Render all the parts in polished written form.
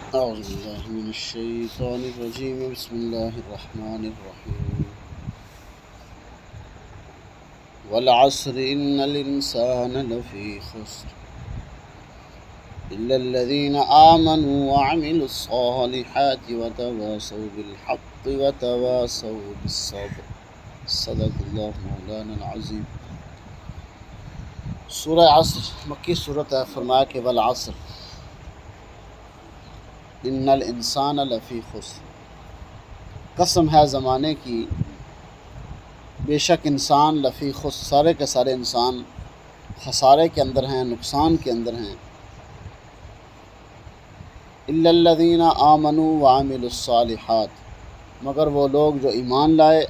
أعوذ بالله من الشيطان الرجيم بسم الله الرحمن الرحيم والعصر إن الإنسان لفي خسر إلا الذين آمنوا وعملوا الصالحات وتواصوا بالحق وتواصوا بالصبر صدق اللہ مولانا العظیم۔ سورہ عصر مکی صورت ہے۔ فرمایا کہ والعصر ان الانسان لفی خسر، قسم ہے زمانے کی، بے شک انسان لفی خسر، سارے کے سارے انسان خسارے کے اندر ہیں، نقصان کے اندر ہیں۔ الا الذین آمنوا وعملوا الصالحات، مگر وہ لوگ جو ایمان لائے،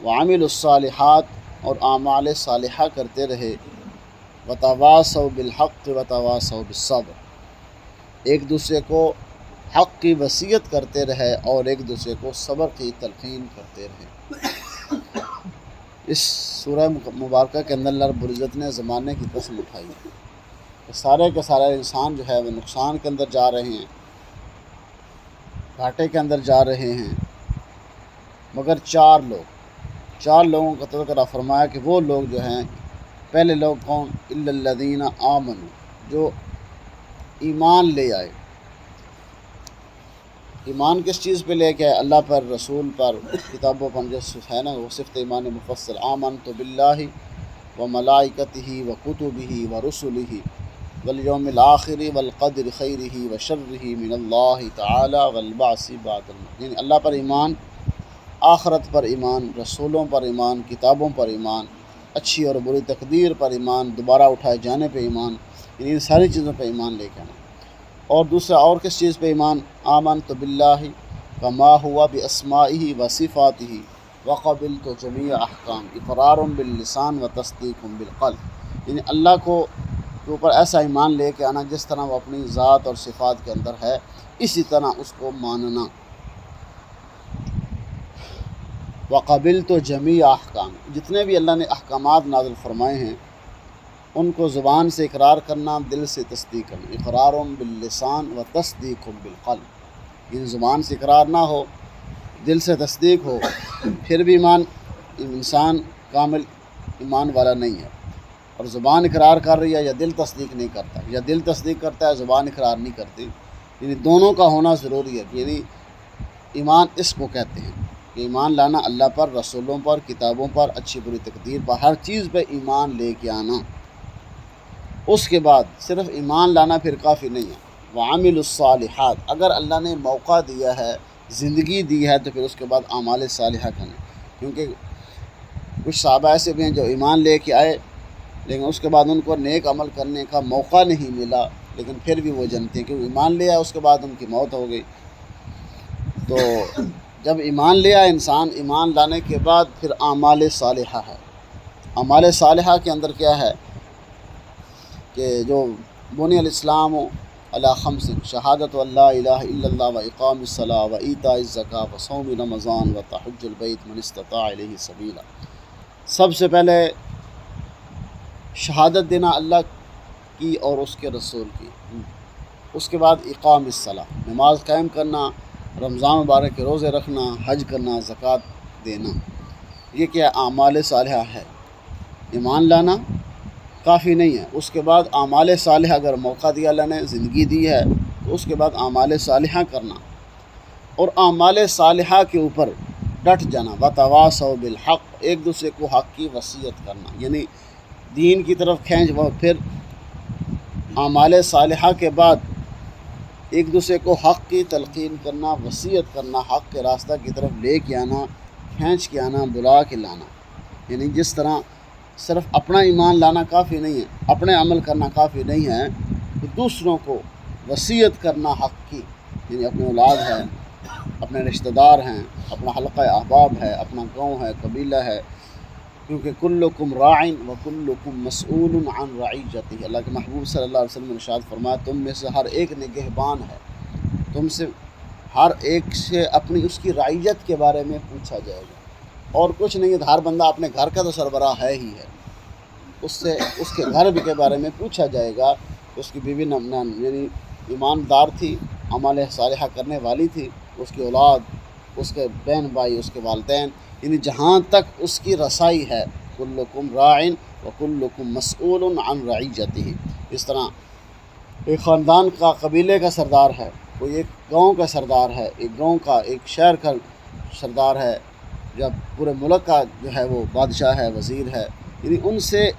وعملوا الصالحات اور اعمال صالحہ کرتے رہے، وتواصوا بالحق وتواصوا بالصبر، ایک دوسرے کو حق کی وصیت کرتے رہے اور ایک دوسرے کو صبر کی تلقین کرتے رہے۔ اس سورہ مبارکہ کے اندر اللہ رب العزت نے زمانے کی قسم اٹھائی کہ سارے کے سارے انسان جو ہے وہ نقصان کے اندر جا رہے ہیں، گھاٹے کے اندر جا رہے ہیں، مگر چار لوگوں کا تذکرہ فرمایا کہ وہ لوگ جو ہیں، پہلے لوگ کون؟ الا الذین آمنوا، جو ایمان لے آئے۔ ایمان کس چیز پہ لے کے آئے؟ اللہ پر، رسول پر، کتابوں پر، جو ہے نا وہ صفت ایمان مفصل، آمنت باللہ وملائکتہ وکتبہ ورسلہ والیوم الآخر والقدر خیرہ وشرہ من اللہ تعالی والبعث بعد الموت، یعنی اللہ پر ایمان، آخرت پر ایمان، رسولوں پر ایمان، کتابوں پر ایمان، اچھی اور بری تقدیر پر ایمان، دوبارہ اٹھائے جانے پہ ایمان، یعنی ان ساری چیزوں پہ ایمان لے کے آنا۔ اور دوسرا، اور کس چیز پہ ایمان؟ آمنت باللہ وما ہوا باسمائہ وصفاتہ وقبلت جمیع احکام، اقرار باللسان و تصدیق بالقلب، یعنی اللہ کے اوپر ایسا ایمان لے کے آنا جس طرح وہ اپنی ذات اور صفات کے اندر ہے، اسی طرح اس کو ماننا۔ وقبلت جمیع احکام، جتنے بھی اللہ نے احکامات نازل فرمائے ہیں ان کو زبان سے اقرار کرنا، دل سے تصدیق کرنا، اقرار باللسان و تصدیق بالقلب، یعنی زبان سے اقرار نہ ہو، دل سے تصدیق ہو، پھر بھی انسان کامل ایمان والا نہیں ہے۔ اور زبان اقرار کر رہی ہے یا دل تصدیق نہیں کرتا، یا دل تصدیق کرتا ہے زبان اقرار نہیں کرتی، یعنی دونوں کا ہونا ضروری ہے۔ یعنی ایمان اس کو کہتے ہیں کہ ایمان لانا اللہ پر، رسولوں پر، کتابوں پر، اچھی بری تقدیر پر، ہر چیز پہ ایمان لے کے آنا۔ اس کے بعد صرف ایمان لانا پھر کافی نہیں ہے۔ وعامل الصالحات، اگر اللہ نے موقع دیا ہے، زندگی دی ہے، تو پھر اس کے بعد اعمال صالحہ کریں، کیونکہ کچھ صحابہ ایسے بھی ہیں جو ایمان لے کے آئے لیکن اس کے بعد ان کو نیک عمل کرنے کا موقع نہیں ملا، لیکن پھر بھی وہ جانتے ہیں کہ وہ ایمان لے آئے، اس کے بعد ان کی موت ہو گئی۔ تو جب ایمان لے آئے انسان، ایمان لانے کے بعد پھر اعمال صالحہ ہے۔ اعمال صالحہ کے اندر کیا ہے کہ جو بنی الاسلام علی خمس، شہادت اللہ الہ الا اللہ و اقام الصلاۃ و ایتاء الزکوٰۃ و صوم رمضان و تحج البیت من استطاع الیہ سبیلا، سب سے پہلے شہادت دینا اللہ کی اور اس کے رسول کی، اس کے بعد اقام الصلاۃ، نماز قائم کرنا، رمضان مبارک کے روزے رکھنا، حج کرنا، زکوٰۃ دینا، یہ کیا اعمال صالحہ ہے۔ ایمان لانا کافی نہیں ہے، اس کے بعد اعمال صالحہ، اگر موقع دیا اللہ نے، زندگی دی ہے، تو اس کے بعد اعمال صالحہ کرنا، اور اعمال صالحہ کے اوپر ڈٹ جانا۔ وتواصوا بالحق، ایک دوسرے کو حق کی وصیت کرنا، یعنی دین کی طرف کھینچ، وہ پھر اعمال صالحہ کے بعد ایک دوسرے کو حق کی تلقین کرنا، وصیت کرنا، حق کے راستہ کی طرف لے کے آنا، کھینچ کے آنا، بلا کے لانا۔ یعنی جس طرح صرف اپنا ایمان لانا کافی نہیں ہے، اپنے عمل کرنا کافی نہیں ہے، تو دوسروں کو وصیت کرنا حق کی، یعنی اپنے اولاد ہے، اپنے رشتہ دار ہیں، اپنا حلقہ احباب ہے، اپنا گاؤں ہے، قبیلہ ہے، کیونکہ کلکم راع و کلکم مسئول عن رعیتہ، اللہ کے محبوب صلی اللہ علیہ وسلم نے ارشاد فرمایا تم میں سے ہر ایک نگہبان ہے، تم سے ہر ایک سے اپنی اس کی رعیت کے بارے میں پوچھا جائے گا، اور کچھ نہیں ہے، ہر بندہ اپنے گھر کا تو سربراہ ہے ہی ہے، اس سے اس کے گھر کے بارے میں پوچھا جائے گا، اس کی بیوی یعنی ایماندار تھی، अमाल सालिहा करने वाली थी, उसकी औलाद, उसके बहन भाई, उसके वालिदैन, यानी जहाँ तक उसकी रसाई है, कुल्लुकुम राइन व कुल्लुकुम मसऊलुन अन रईयतिही। इस तरह एक ख़ानदान का, कबीले का सरदार है, कोई एक गांव का सरदार है, एक गांव का, एक शहर का सरदार है, जब पूरे मुल्क का जो है वो बादशाह है, वज़ीर है, यानी उनसे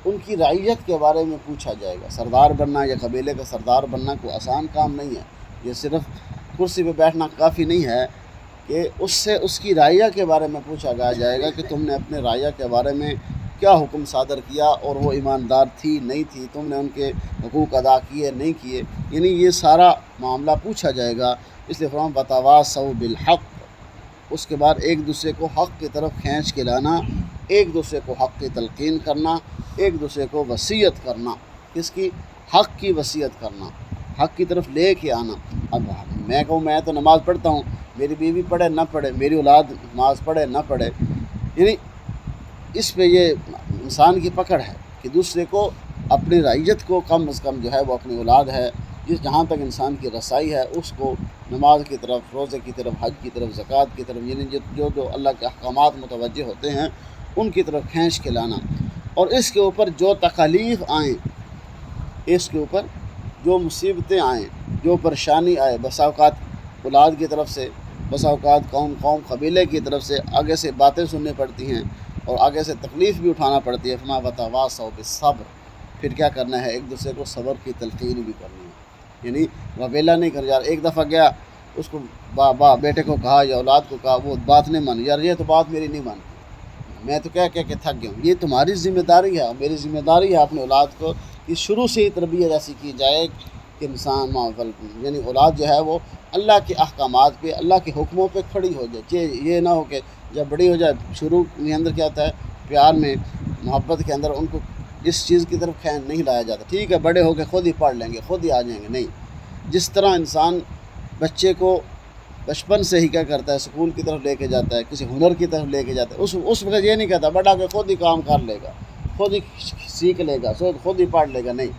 उनकी रईयत के बारे में पूछा जाएगा। सरदार बनना या कबीले का सरदार बनना कोई आसान काम नहीं है। ये सिर्फ़ कुर्सी पे बैठना काफ़ी नहीं है कि उससे उसकी राया के बारे में पूछा जाएगा कि तुमने अपने राया के बारे में क्या हुक्म सादर किया और वो ईमानदार थी नहीं थी, तुमने उनके हुकूक अदा किए नहीं किए, यानी ये सारा मामला पूछा जाएगा। इसलिए फरमान वतवासौ बिलहक़, उसके बाद एक दूसरे को हक़ की तरफ खींच के लाना, एक दूसरे को हक़ की तलक़ीन करना, एक दूसरे को वसीयत करना, किसकी? हक़ की वसीयत करना, हक़ की तरफ ले के आना। अब मैं कहूँ मैं तो नमाज़ पढ़ता हूँ, मेरी बीवी पढ़े ना पढ़े, मेरी औलाद नमाज़ पढ़े ना पढ़े, यानी इस पे ये इंसान की पकड़ है कि दूसरे को, अपनी रईयत को कम अज़ कम जो है वो अपनी औलाद है, जिस जहाँ तक इंसान की रसाई है, उसको नमाज की तरफ, रोज़े की तरफ, हज की तरफ, ज़कात की तरफ, यानी जो अल्लाह के अहकामात मुतवज्जे होते हैं उनकी तरफ खींच के लाना। और इसके ऊपर जो तकलीफ़ आएँ, इसके ऊपर जो मुसीबतें आएँ, जो परेशानी आए, बसा औक़ात औलाद की तरफ से, बसा औक़ात कौम कबीले की तरफ से आगे से बातें सुननी पड़ती हैं और आगे से तकलीफ़ भी उठाना पड़ती है। फमा वतवासौ बिस्सब्र, फिर क्या करना है? एक दूसरे को सब्र की तलक़ीन भी करनी है, यानी रवेला नहीं कर। यार एक दफ़ा गया, उसको बेटे को कहा या औलाद को कहा, वो बात नहीं मानी, यार ये तो बात मेरी नहीं मानती, मैं तो कह के थक गया हूँ। ये तुम्हारी ज़िम्मेदारी है, मेरी ज़िम्मेदारी है अपने औलाद को कि शुरू से ही तरबियत ऐसी की जाए कि इंसान यानी औलाद जो है वो अल्लाह के अहकामात पे, अल्लाह के हुक्मों पे खड़ी हो जाए। ये ना हो कि जब बड़ी हो जाए, शुरू के अंदर क्या होता है, प्यार में, मोहब्बत के अंदर उनको इस चीज़ की तरफ ख्याल नहीं लाया जाता। ठीक है, बड़े हो के ख़ुद ही पढ़ लेंगे, ख़ुद ही आ जाएंगे, नहीं। जिस तरह इंसान बच्चे को बचपन से ही क्या करता है, स्कूल की तरफ लेके जाता है, किसी हुनर की तरफ लेके जाता है, उस वक्त ये नहीं कहता बड़ा के ख़ुद ही काम कर लेगा, ख़ुद ही सीख लेगा, ख़ुद ही पढ़ लेगा, नहीं।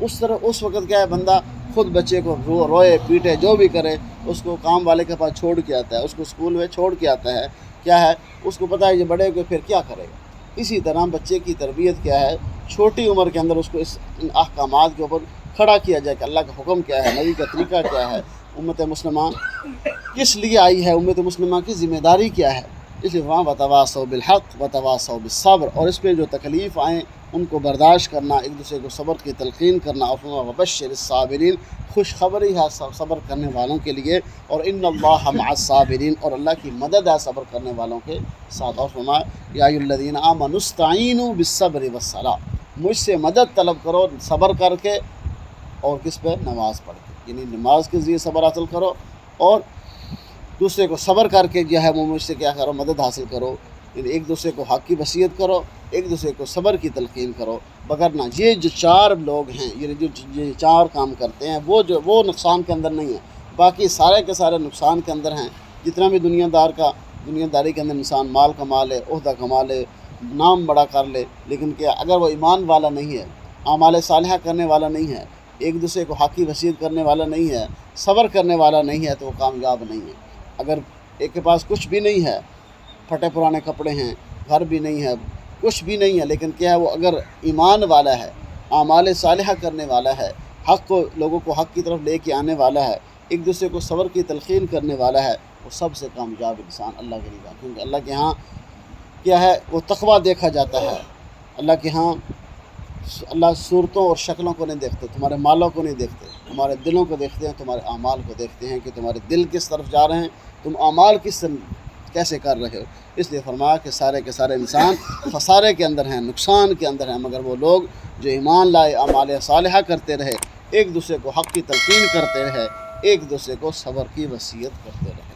उस तरह उस वक्त क्या है, बंदा खुद बच्चे को रोए पीटे जो भी करे, उसको काम वाले के पास छोड़ के आता है, उसको स्कूल में छोड़ के आता है। क्या है, उसको पता है ये बड़े को फिर क्या करेगा। इसी तरह बच्चे की तरबियत क्या है, छोटी उम्र के अंदर उसको इन अहकामात के ऊपर खड़ा किया जाए कि अल्लाह का हुक्म क्या है, नबी का तरीका क्या है, उम्मत मुस्लिमा किस लिए आई है, उम्मत मुस्लिमा की ज़िम्मेदारी क्या है। इसलिए वहाँ वतवासौ बिलहक़ वतवासौ बिस्सब्र, और इस पर जो तकलीफ़ आएँ उनको बर्दाश्त करना, एक दूसरे को सब्र की तलक़ीन करना। और वबश्शिरिस्साबिरीन, खुशखबरी है सब्र करने वालों के लिए, और इन्नल्लाह मअस्साबिरीन, और अल्लाह की मदद है सब्र करने वालों के साथ। और फरमाया या अय्युहल्लज़ीना आमनुस्तईनु बिस्सब्रि वस्सलाह, मुझसे मदद तलब करो सब्र करके, और किस पे? नमाज पढ़ के, यानी नमाज के ज़रिए सब्र हासिल करो, और दूसरे को सब्र करके जो है वो मुझसे क्या करो, मदद हासिल करो। एक दूसरे को हक़ की वसीयत करो, एक दूसरे को सब्र की तलक़ीन करो। बगरना ये जो चार लोग हैं, ये जो चार काम करते हैं, वो नुकसान के अंदर नहीं है, बाकी सारे के सारे नुकसान के अंदर हैं। जितना भी दुनियादारी के अंदर इंसान माल कमा ले, ओहदा कमा ले, नाम बड़ा कर ले, लेकिन क्या अगर वो ईमान वाला नहीं है, आमाल सालिहा करने वाला नहीं है, एक दूसरे को हक़ की वसीयत करने वाला नहीं है, सब्र करने वाला नहीं है, तो वो कामयाब नहीं है। अगर एक के पास कुछ भी नहीं है, फटे पुराने कपड़े हैं, घर भी नहीं है, कुछ भी नहीं है, लेकिन क्या है, वो अगर ईमान वाला है, आमाल सालिहा करने वाला है, हक़ को, लोगों को हक़ की तरफ लेके आने वाला है, एक दूसरे को सब्र की तलक़ीन करने वाला है, वो सबसे कामयाब इंसान अल्लाह के लिए। क्योंकि अल्लाह के यहाँ क्या है, वो तक़वा देखा जाता है। अल्लाह के यहाँ अल्लाह सूरतों और शक्लों को नहीं देखते, तुम्हारे मालों को नहीं देखते, तुम्हारे दिलों को देखते हैं, तुम्हारे आमाल को देखते हैं कि तुम्हारे दिल किस तरफ जा रहे हैं, तुम आमाल कैसे कर रहे हो। इसलिए फरमाया कि सारे के सारे इंसान खसारे के अंदर हैं, नुकसान के अंदर हैं, मगर वो लोग जो ईमान लाए, आमाल सालिहा करते रहे, एक दूसरे को हक़ की तलक़ीन करते रहे, एक दूसरे को सब्र की वसीयत करते रहे।